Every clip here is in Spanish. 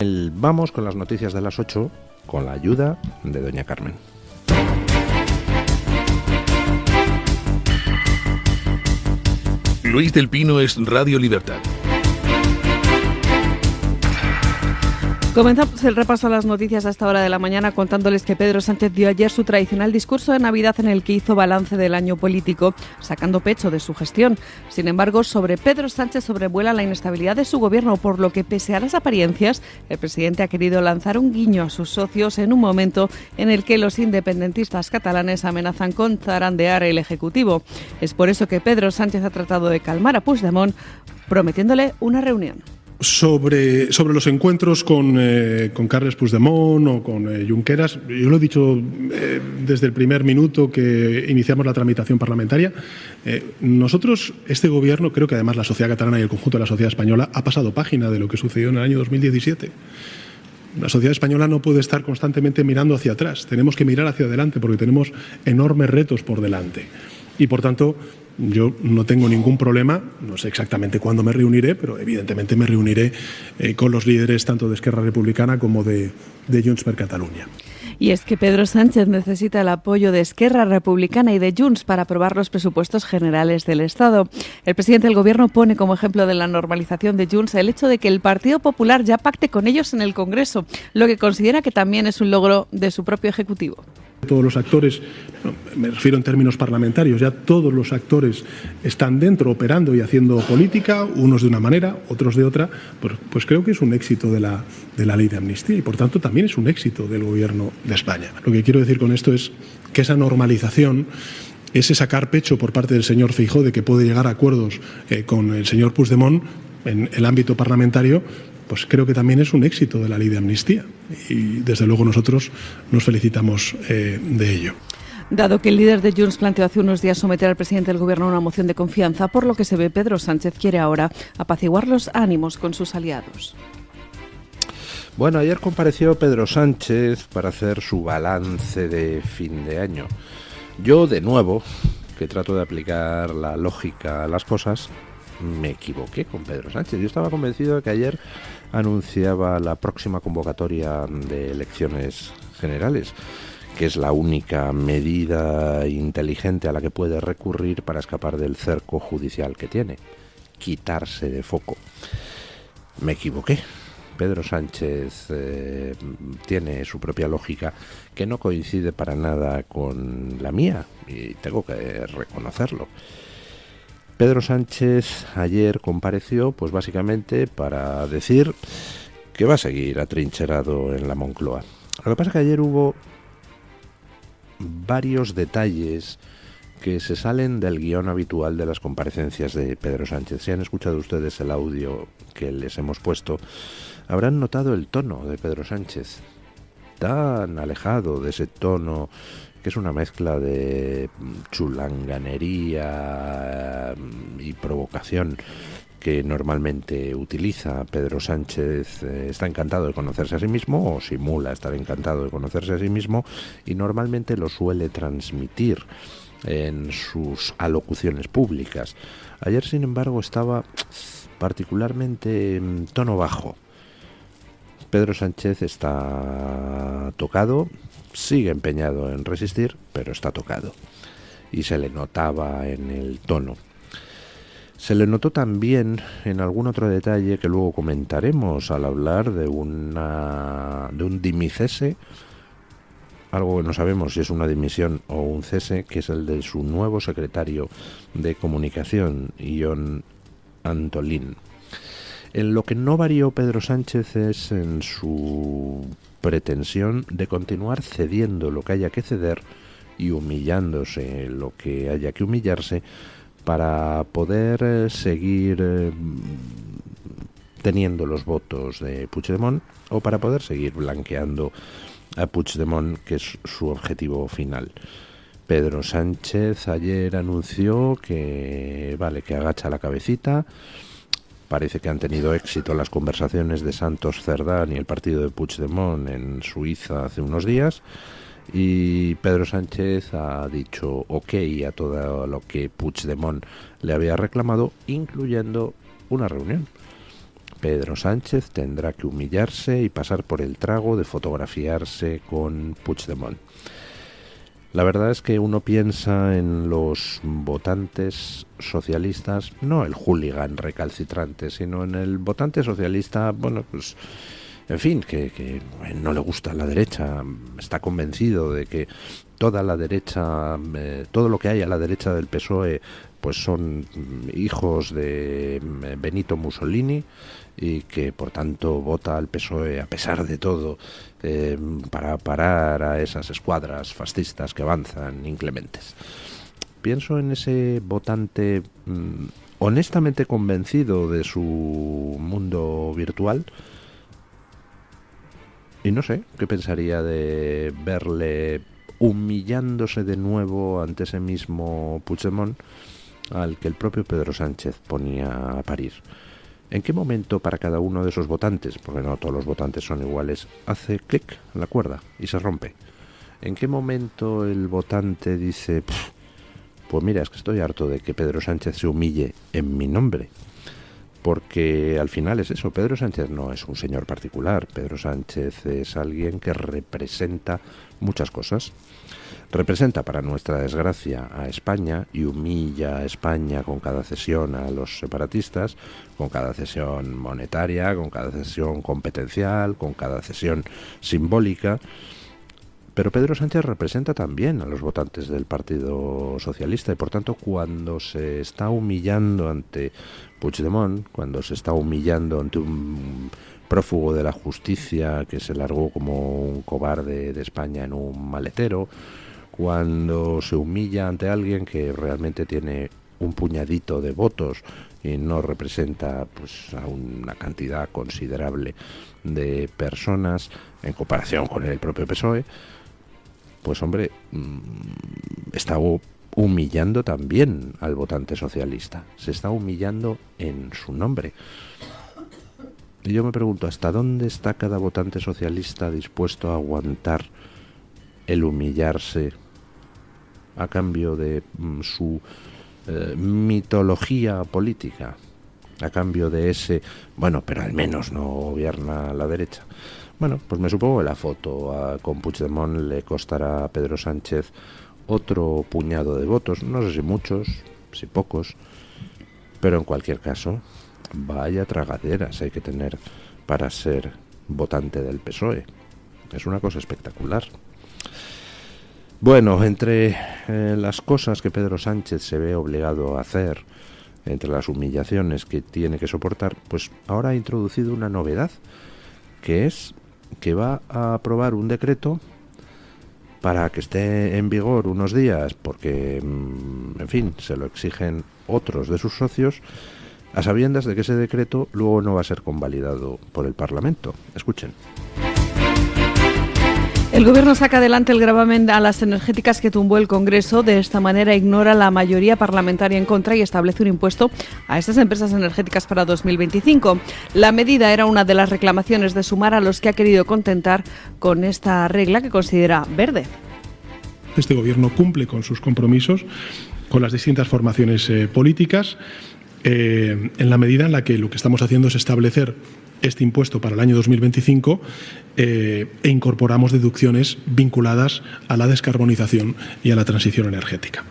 Vamos con las noticias de las 8 con la ayuda de doña Carmen. Luis del Pino es Radio Libertad. Comenzamos el repaso a las noticias a esta hora de la mañana contándoles que Pedro Sánchez dio ayer su tradicional discurso de Navidad en el que hizo balance del año político, sacando pecho de su gestión. Sin embargo, sobre Pedro Sánchez sobrevuela la inestabilidad de su gobierno, por lo que, pese a las apariencias, el presidente ha querido lanzar un guiño a sus socios en un momento en el que los independentistas catalanes amenazan con zarandear el Ejecutivo. Es por eso que Pedro Sánchez ha tratado de calmar a Puigdemont, prometiéndole una reunión. Sobre los encuentros con Carles Puigdemont o con Junqueras, yo lo he dicho desde el primer minuto que iniciamos la tramitación parlamentaria. Nosotros, este gobierno, creo que además la sociedad catalana y el conjunto de la sociedad española ha pasado página de lo que sucedió en el año 2017. La sociedad española no puede estar constantemente mirando hacia atrás. Tenemos que mirar hacia adelante porque tenemos enormes retos por delante. Y, por tanto, yo no tengo ningún problema, no sé exactamente cuándo me reuniré, pero evidentemente me reuniré con los líderes tanto de Esquerra Republicana como de Junts per Catalunya. Y es que Pedro Sánchez necesita el apoyo de Esquerra Republicana y de Junts para aprobar los presupuestos generales del Estado. El presidente del Gobierno pone como ejemplo de la normalización de Junts el hecho de que el Partido Popular ya pacte con ellos en el Congreso, lo que considera que también es un logro de su propio Ejecutivo. Todos los actores, me refiero en términos parlamentarios, ya todos los actores están dentro operando y haciendo política, unos de una manera, otros de otra, pues creo que es un éxito de la ley de amnistía y por tanto también es un éxito del Gobierno de España. Lo que quiero decir con esto es que esa normalización, ese sacar pecho por parte del señor Feijóo de que puede llegar a acuerdos con el señor Puigdemont en el ámbito parlamentario, pues creo que también es un éxito de la ley de amnistía y desde luego nosotros nos felicitamos de ello. Dado que el líder de Junts planteó hace unos días someter al presidente del Gobierno a una moción de confianza, por lo que se ve Pedro Sánchez quiere ahora apaciguar los ánimos con sus aliados. Bueno, ayer compareció Pedro Sánchez para hacer su balance de fin de año. Yo, de nuevo, que trato de aplicar la lógica a las cosas, me equivoqué con Pedro Sánchez. Yo estaba convencido de que ayer anunciaba la próxima convocatoria de elecciones generales, que es la única medida inteligente a la que puede recurrir para escapar del cerco judicial que tiene, quitarse de foco. Me equivoqué. Pedro Sánchez tiene su propia lógica que no coincide para nada con la mía y tengo que reconocerlo. Pedro Sánchez ayer compareció, pues básicamente para decir que va a seguir atrincherado en la Moncloa. Lo que pasa es que ayer hubo varios detalles que se salen del guión habitual de las comparecencias de Pedro Sánchez. Si han escuchado ustedes el audio que les hemos puesto, habrán notado el tono de Pedro Sánchez, tan alejado de ese tono que es una mezcla de chulanganería y provocación que normalmente utiliza. Pedro Sánchez está encantado de conocerse a sí mismo, o simula estar encantado de conocerse a sí mismo, y normalmente lo suele transmitir en sus alocuciones públicas. Ayer, sin embargo, estaba particularmente en tono bajo. Pedro Sánchez está tocado, sigue empeñado en resistir, pero está tocado. Y se le notaba en el tono. Se le notó también en algún otro detalle que luego comentaremos al hablar de un dimicese, algo que no sabemos si es una dimisión o un cese, que es el de su nuevo secretario de Comunicación, Ion Antolín. En lo que no varió Pedro Sánchez es en su pretensión de continuar cediendo lo que haya que ceder y humillándose lo que haya que humillarse para poder seguir teniendo los votos de Puigdemont o para poder seguir blanqueando a Puigdemont, que es su objetivo final. Pedro Sánchez ayer anunció que agacha la cabecita. Parece que han tenido éxito las conversaciones de Santos Cerdán y el partido de Puigdemont en Suiza hace unos días, y Pedro Sánchez ha dicho ok a todo lo que Puigdemont le había reclamado, incluyendo una reunión. Pedro Sánchez tendrá que humillarse y pasar por el trago de fotografiarse con Puigdemont. La verdad es que uno piensa en los votantes socialistas, no el hooligan recalcitrante, sino en el votante socialista, bueno, pues, en fin, que no le gusta la derecha, está convencido de que toda la derecha, todo lo que hay a la derecha del PSOE, pues son hijos de Benito Mussolini, y que por tanto vota al PSOE a pesar de todo para parar a esas escuadras fascistas que avanzan inclementes. Pienso en ese votante honestamente convencido de su mundo virtual y no sé qué pensaría de verle humillándose de nuevo ante ese mismo Puigdemont al que el propio Pedro Sánchez ponía a parir. ¿En qué momento para cada uno de esos votantes, porque no todos los votantes son iguales, hace clic la cuerda y se rompe? ¿En qué momento el votante dice, pues mira, es que estoy harto de que Pedro Sánchez se humille en mi nombre? Porque al final es eso, Pedro Sánchez no es un señor particular, Pedro Sánchez es alguien que representa muchas cosas. Representa, para nuestra desgracia, a España y humilla a España con cada cesión a los separatistas, con cada cesión monetaria, con cada cesión competencial, con cada cesión simbólica. Pero Pedro Sánchez representa también a los votantes del Partido Socialista y, por tanto, cuando se está humillando ante Puigdemont, cuando se está humillando ante un prófugo de la justicia que se largó como un cobarde de España en un maletero, cuando se humilla ante alguien que realmente tiene un puñadito de votos y no representa pues a una cantidad considerable de personas en comparación con el propio PSOE, pues hombre, está humillando también al votante socialista, se está humillando en su nombre. Y yo me pregunto, ¿hasta dónde está cada votante socialista dispuesto a aguantar el humillarse a cambio de su mitología política, a cambio de ese, bueno, pero al menos no gobierna la derecha? Bueno, pues me supongo que la foto con Puigdemont le costará a Pedro Sánchez otro puñado de votos, no sé si muchos, si pocos, pero en cualquier caso, vaya tragaderas hay que tener para ser votante del PSOE. Es una cosa espectacular. Bueno, entre las cosas que Pedro Sánchez se ve obligado a hacer, entre las humillaciones que tiene que soportar, pues ahora ha introducido una novedad, que es que va a aprobar un decreto para que esté en vigor unos días, porque, en fin, se lo exigen otros de sus socios, a sabiendas de que ese decreto luego no va a ser convalidado por el Parlamento. Escuchen. El Gobierno saca adelante el gravamen a las energéticas que tumbó el Congreso. De esta manera ignora la mayoría parlamentaria en contra y establece un impuesto a estas empresas energéticas para 2025. La medida era una de las reclamaciones de Sumar, a los que ha querido contentar con esta regla que considera verde. Este Gobierno cumple con sus compromisos con las distintas formaciones políticas en la medida en la que lo que estamos haciendo es establecer este impuesto para el año 2025 e incorporamos deducciones vinculadas a la descarbonización y a la transición energética.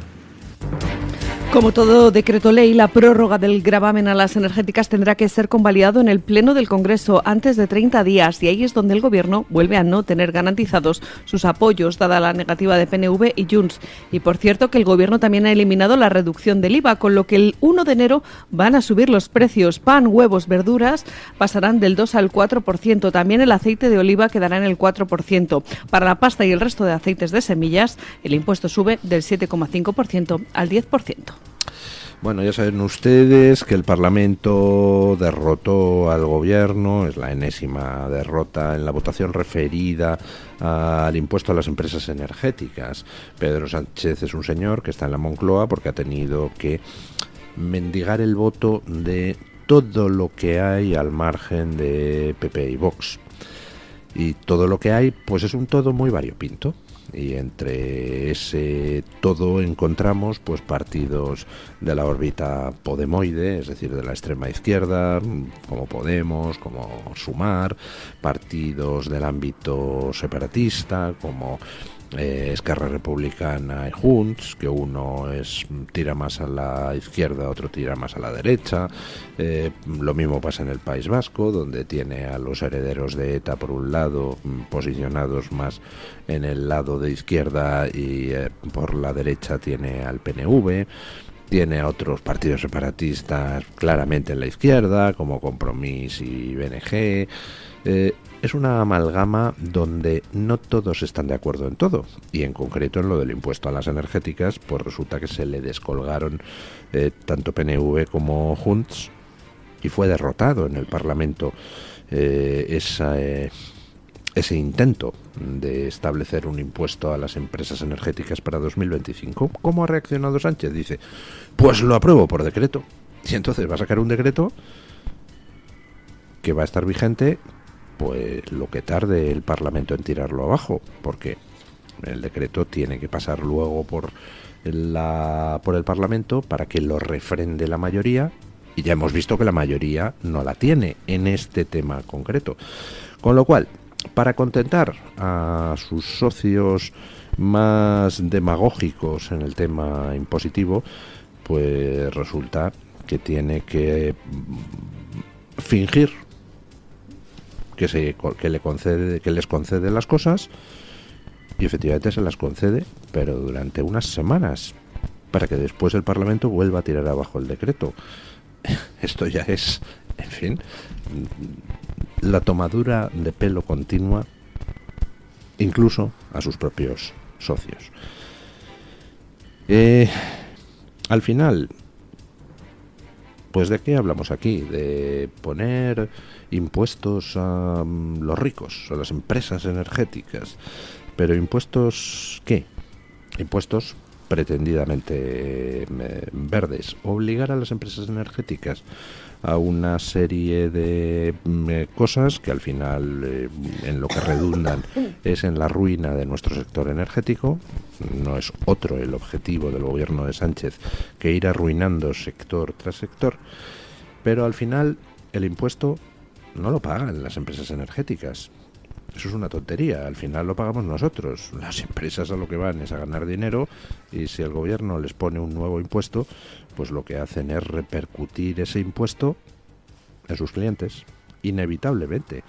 Como todo decreto ley, la prórroga del gravamen a las energéticas tendrá que ser convalidado en el Pleno del Congreso antes de 30 días y ahí es donde el Gobierno vuelve a no tener garantizados sus apoyos, dada la negativa de PNV y Junts. Y por cierto que el Gobierno también ha eliminado la reducción del IVA, con lo que el 1 de enero van a subir los precios. Pan, huevos, verduras pasarán del 2 al 4%. También el aceite de oliva quedará en el 4%. Para la pasta y el resto de aceites de semillas, el impuesto sube del 7,5% al 10%. Bueno, ya saben ustedes que el Parlamento derrotó al Gobierno, es la enésima derrota en la votación referida al impuesto a las empresas energéticas. Pedro Sánchez es un señor que está en la Moncloa porque ha tenido que mendigar el voto de todo lo que hay al margen de PP y Vox. Y todo lo que hay, pues es un todo muy variopinto. Y entre ese todo encontramos pues partidos de la órbita podemoide, es decir, de la extrema izquierda, como Podemos, como Sumar, partidos del ámbito separatista, como Esquerra Republicana y Junts, que uno tira más a la izquierda, otro tira más a la derecha. Lo mismo pasa en el País Vasco, donde tiene a los herederos de ETA por un lado, posicionados más en el lado de izquierda, y por la derecha tiene al PNV. Tiene a otros partidos separatistas claramente en la izquierda, como Compromís y BNG. Es una amalgama donde no todos están de acuerdo en todo, y en concreto en lo del impuesto a las energéticas, pues resulta que se le descolgaron tanto PNV como Junts, y fue derrotado en el Parlamento ese intento de establecer un impuesto a las empresas energéticas para 2025. ¿Cómo ha reaccionado Sánchez? Dice, pues lo apruebo por decreto. Y entonces va a sacar un decreto que va a estar vigente pues lo que tarde el Parlamento en tirarlo abajo, porque el decreto tiene que pasar luego por el Parlamento para que lo refrende la mayoría, y ya hemos visto que la mayoría no la tiene en este tema concreto. Con lo cual, para contentar a sus socios más demagógicos en el tema impositivo, pues resulta que tiene que fingir que les concede las cosas, y efectivamente se las concede, pero durante unas semanas, para que después el Parlamento vuelva a tirar abajo el decreto. Esto ya es, en fin, la tomadura de pelo continua, incluso a sus propios socios. Al final, pues ¿de qué hablamos aquí? De poner impuestos a los ricos, a las empresas energéticas. ¿Pero impuestos qué? Impuestos pretendidamente verdes. Obligar a las empresas energéticas a una serie de cosas que al final en lo que redundan es en la ruina de nuestro sector energético. No es otro el objetivo del gobierno de Sánchez que ir arruinando sector tras sector, pero al final el impuesto no lo pagan las empresas energéticas. Eso es una tontería, al final lo pagamos nosotros. Las empresas a lo que van es a ganar dinero, y si el gobierno les pone un nuevo impuesto, pues lo que hacen es repercutir ese impuesto en sus clientes, inevitablemente.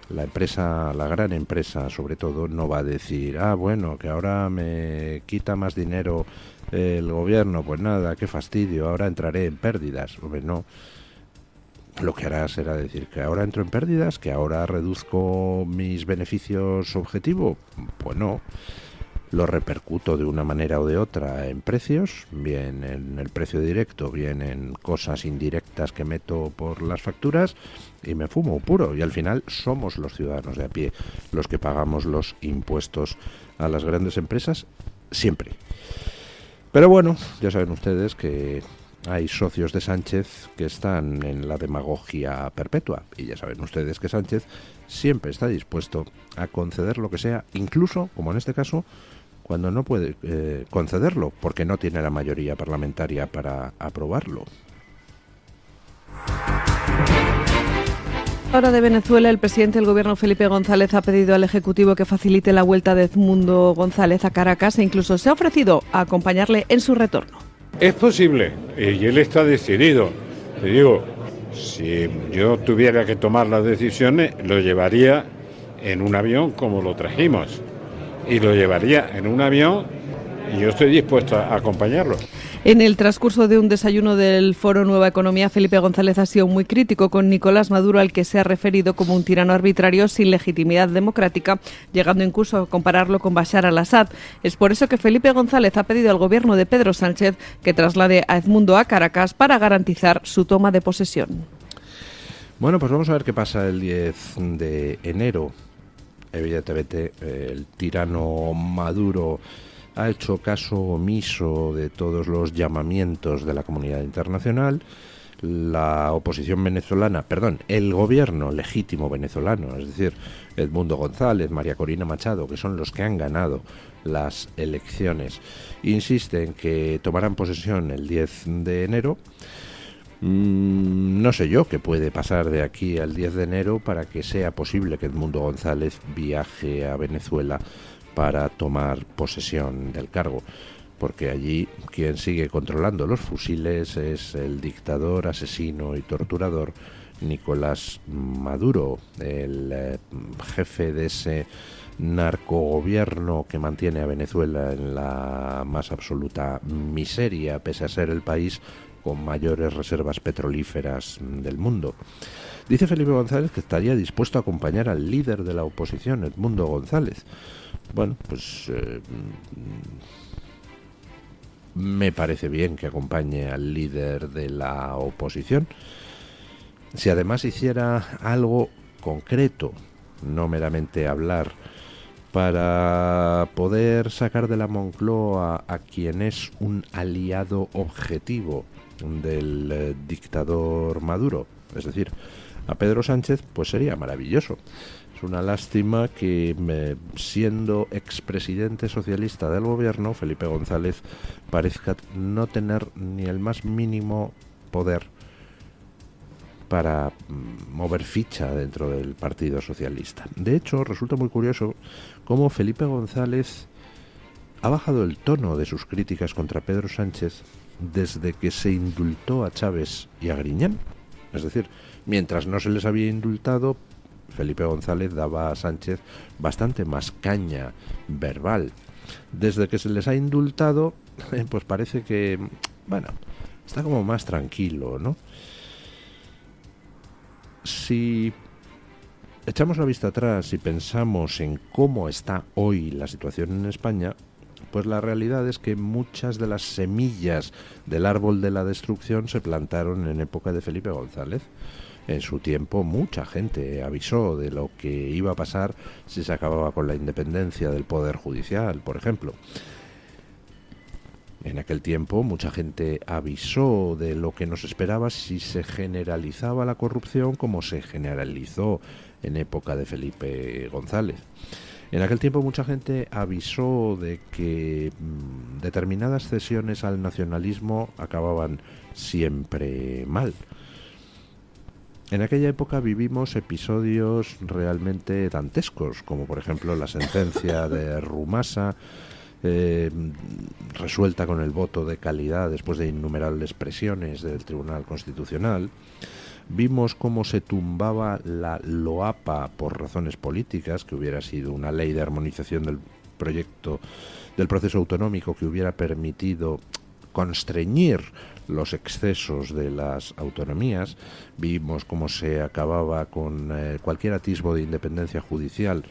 La gran empresa sobre todo, no va a decir, bueno, que ahora me quita más dinero el gobierno, pues nada, qué fastidio, ahora entraré en pérdidas. Hombre, no. Lo que hará será decir que ahora entro en pérdidas, que ahora reduzco mis beneficios objetivo. Pues no, lo repercuto de una manera o de otra en precios, bien en el precio directo, bien en cosas indirectas que meto por las facturas, y me fumo puro. Y al final somos los ciudadanos de a pie los que pagamos los impuestos a las grandes empresas siempre. Pero bueno, ya saben ustedes que hay socios de Sánchez que están en la demagogia perpetua, y ya saben ustedes que Sánchez siempre está dispuesto a conceder lo que sea, incluso, como en este caso, cuando no puede concederlo, porque no tiene la mayoría parlamentaria para aprobarlo. Ahora de Venezuela, el presidente del gobierno, Felipe González, ha pedido al Ejecutivo que facilite la vuelta de Edmundo González a Caracas, e incluso se ha ofrecido a acompañarle en su retorno. Es posible, y él está decidido. Te digo, si yo tuviera que tomar las decisiones, lo llevaría en un avión como lo trajimos. Y lo llevaría en un avión, y yo estoy dispuesto a acompañarlo. En el transcurso de un desayuno del Foro Nueva Economía, Felipe González ha sido muy crítico con Nicolás Maduro, al que se ha referido como un tirano arbitrario sin legitimidad democrática, llegando incluso a compararlo con Bashar al-Assad. Es por eso que Felipe González ha pedido al gobierno de Pedro Sánchez que traslade a Edmundo a Caracas para garantizar su toma de posesión. Bueno, pues vamos a ver qué pasa el 10 de enero. Evidentemente, el tirano Maduro ha hecho caso omiso de todos los llamamientos de la comunidad internacional. la oposición venezolana, perdón, el gobierno legítimo venezolano, es decir, Edmundo González, María Corina Machado, que son los que han ganado las elecciones, insiste en que tomarán posesión el 10 de enero. No sé yo qué puede pasar de aquí al 10 de enero para que sea posible que Edmundo González viaje a Venezuela para tomar posesión del cargo, porque allí quien sigue controlando los fusiles es el dictador, asesino y torturador Nicolás Maduro, el jefe de ese narcogobierno que mantiene a Venezuela en la más absoluta miseria, pese a ser el país con mayores reservas petrolíferas del mundo. Dice Felipe González que estaría dispuesto a acompañar al líder de la oposición, Edmundo González. Bueno, pues me parece bien que acompañe al líder de la oposición. Si además hiciera algo concreto, no meramente hablar, para poder sacar de la Moncloa a quien es un aliado objetivo del dictador Maduro, es decir, a Pedro Sánchez, pues sería maravilloso. Es una lástima que, siendo expresidente socialista del gobierno, Felipe González parezca no tener ni el más mínimo poder para mover ficha dentro del Partido Socialista. De hecho, resulta muy curioso cómo Felipe González ha bajado el tono de sus críticas contra Pedro Sánchez desde que se indultó a Chávez y a Griñán. Es decir, mientras no se les había indultado, Felipe González daba a Sánchez bastante más caña verbal. Desde que se les ha indultado, pues parece que, bueno, está como más tranquilo, ¿no? Si echamos la vista atrás y pensamos en cómo está hoy la situación en España, pues la realidad es que muchas de las semillas del árbol de la destrucción se plantaron en época de Felipe González. En su tiempo mucha gente avisó de lo que iba a pasar si se acababa con la independencia del Poder Judicial, por ejemplo. En aquel tiempo mucha gente avisó de lo que nos esperaba si se generalizaba la corrupción como se generalizó en época de Felipe González. En aquel tiempo mucha gente avisó de que determinadas cesiones al nacionalismo acababan siempre mal. En aquella época vivimos episodios realmente dantescos, como por ejemplo la sentencia de Rumasa, resuelta con el voto de calidad después de innumerables presiones del Tribunal Constitucional. Vimos cómo se tumbaba la LOAPA por razones políticas, que hubiera sido una ley de armonización del proceso autonómico que hubiera permitido constreñir los excesos de las autonomías. Vimos cómo se acababa con cualquier atisbo de independencia judicial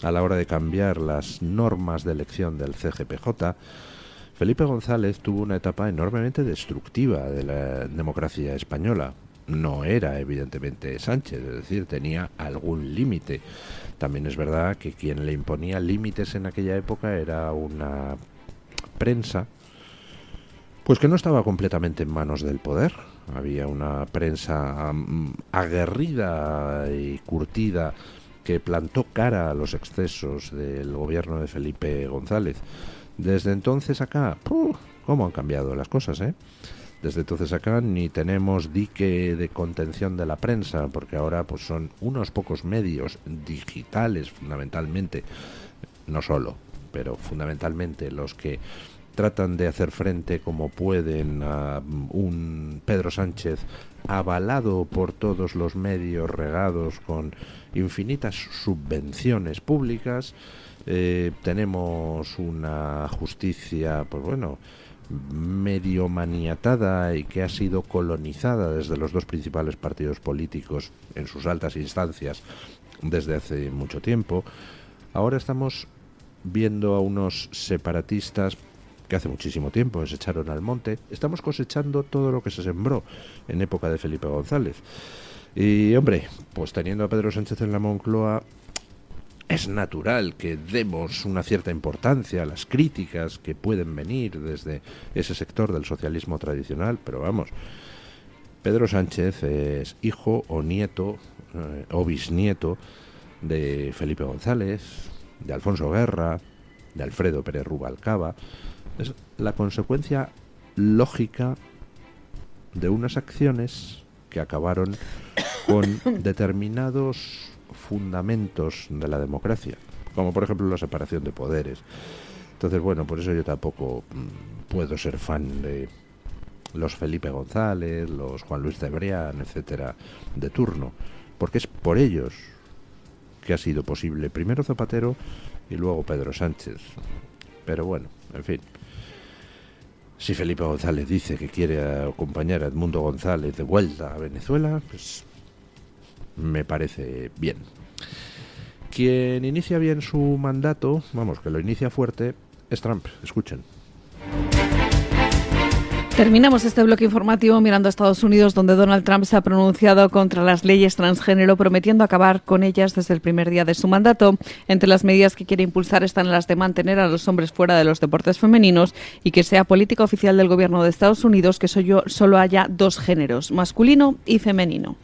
a la hora de cambiar las normas de elección del CGPJ. Felipe González tuvo una etapa enormemente destructiva de la democracia española. No era evidentemente Sánchez, es decir, tenía algún límite. También es verdad que quien le imponía límites en aquella época era una prensa pues que no estaba completamente en manos del poder. Había una prensa aguerrida y curtida que plantó cara a los excesos del gobierno de Felipe González. Desde entonces acá, ¿cómo han cambiado las cosas, eh? Desde entonces acá ni tenemos dique de contención de la prensa, porque ahora pues son unos pocos medios digitales fundamentalmente, no solo, pero fundamentalmente los que tratan de hacer frente como pueden a un Pedro Sánchez avalado por todos los medios, regados con infinitas subvenciones públicas. Tenemos una justicia, pues bueno, medio maniatada y que ha sido colonizada desde los dos principales partidos políticos en sus altas instancias desde hace mucho tiempo. Ahora estamos viendo a unos separatistas que hace muchísimo tiempo se echaron al monte. Estamos cosechando todo lo que se sembró en época de Felipe González. Y hombre, pues teniendo a Pedro Sánchez en la Moncloa, es natural que demos una cierta importancia a las críticas que pueden venir desde ese sector del socialismo tradicional, pero vamos, Pedro Sánchez es hijo o nieto o bisnieto de Felipe González, de Alfonso Guerra, de Alfredo Pérez Rubalcaba. Es la consecuencia lógica de unas acciones que acabaron con determinados fundamentos de la democracia, como por ejemplo la separación de poderes. Entonces, bueno, por eso yo tampoco puedo ser fan de los Felipe González, los Juan Luis Cebrián, etcétera, de turno, porque es por ellos que ha sido posible primero Zapatero y luego Pedro Sánchez. Pero bueno, en fin, si Felipe González dice que quiere acompañar a Edmundo González de vuelta a Venezuela, pues me parece bien. Quien inicia bien su mandato, vamos, que lo inicia fuerte, es Trump. Escuchen. Terminamos este bloque informativo mirando a Estados Unidos, donde Donald Trump se ha pronunciado contra las leyes transgénero, prometiendo acabar con ellas desde el primer día de su mandato. Entre las medidas que quiere impulsar están las de mantener a los hombres fuera de los deportes femeninos y que sea política oficial del gobierno de Estados Unidos que solo haya dos géneros, masculino y femenino.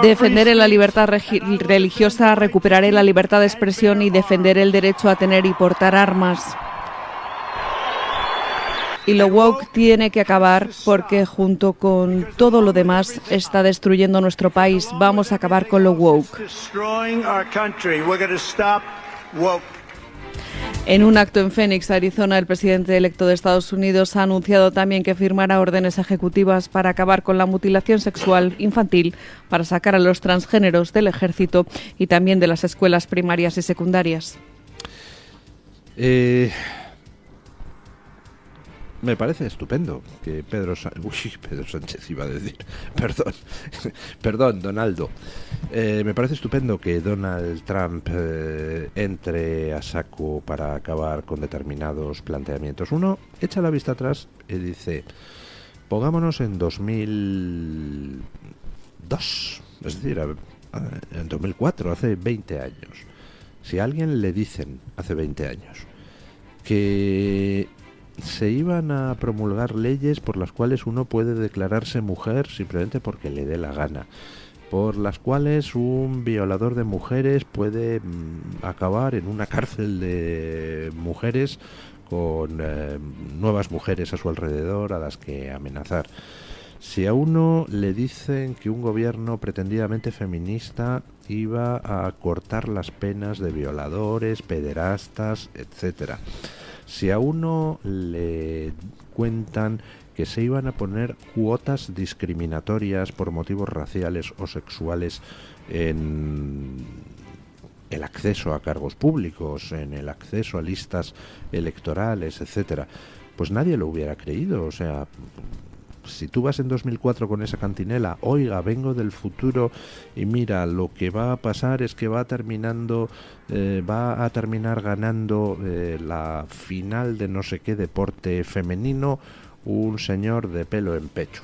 Defenderé la libertad religiosa, recuperaré la libertad de expresión y defenderé el derecho a tener y portar armas. Y lo woke tiene que acabar porque junto con todo lo demás está destruyendo nuestro país. Vamos a acabar con lo woke. En un acto en Phoenix, Arizona, el presidente electo de Estados Unidos ha anunciado también que firmará órdenes ejecutivas para acabar con la mutilación sexual infantil, para sacar a los transgéneros del ejército y también de las escuelas primarias y secundarias. Me parece estupendo que Pedro Sánchez iba a decir, perdón, Donaldo. Me parece estupendo que Donald Trump entre a saco para acabar con determinados planteamientos. Uno echa la vista atrás y dice, pongámonos en 2002, es decir, en 2004, hace 20 años. Si a alguien le dicen hace 20 años que se iban a promulgar leyes por las cuales uno puede declararse mujer simplemente porque le dé la gana, por las cuales un violador de mujeres puede acabar en una cárcel de mujeres con nuevas mujeres a su alrededor a las que amenazar. Si a uno le dicen que un gobierno pretendidamente feminista iba a cortar las penas de violadores, pederastas, etcétera. Si a uno le cuentan que se iban a poner cuotas discriminatorias por motivos raciales o sexuales en el acceso a cargos públicos, en el acceso a listas electorales, etcétera, pues nadie lo hubiera creído. O sea, si tú vas en 2004 con esa cantinela, oiga, vengo del futuro y mira, lo que va a pasar es que va a terminar ganando la final de no sé qué deporte femenino un señor de pelo en pecho,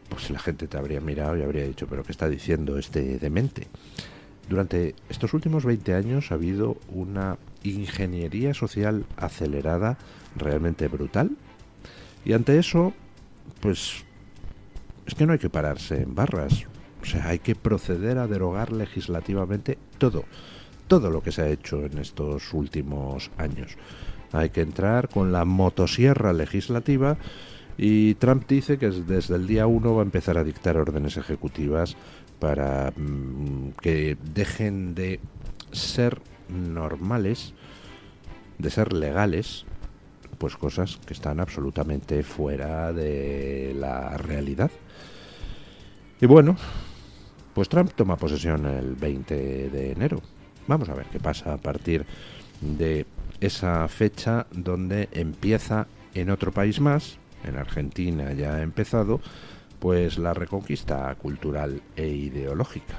pues la gente te habría mirado y habría dicho, pero ¿qué está diciendo este demente? Durante estos últimos 20 años ha habido una ingeniería social acelerada realmente brutal, y ante eso pues es que no hay que pararse en barras. O sea, hay que proceder a derogar legislativamente todo lo que se ha hecho en estos últimos años. Hay que entrar con la motosierra legislativa, y Trump dice que desde el día 1 va a empezar a dictar órdenes ejecutivas para que dejen de ser normales, de ser legales, pues cosas que están absolutamente fuera de la realidad. Y bueno, pues Trump toma posesión el 20 de enero. Vamos a ver qué pasa a partir de esa fecha, donde empieza en otro país más, en Argentina ya ha empezado, pues la reconquista cultural e ideológica.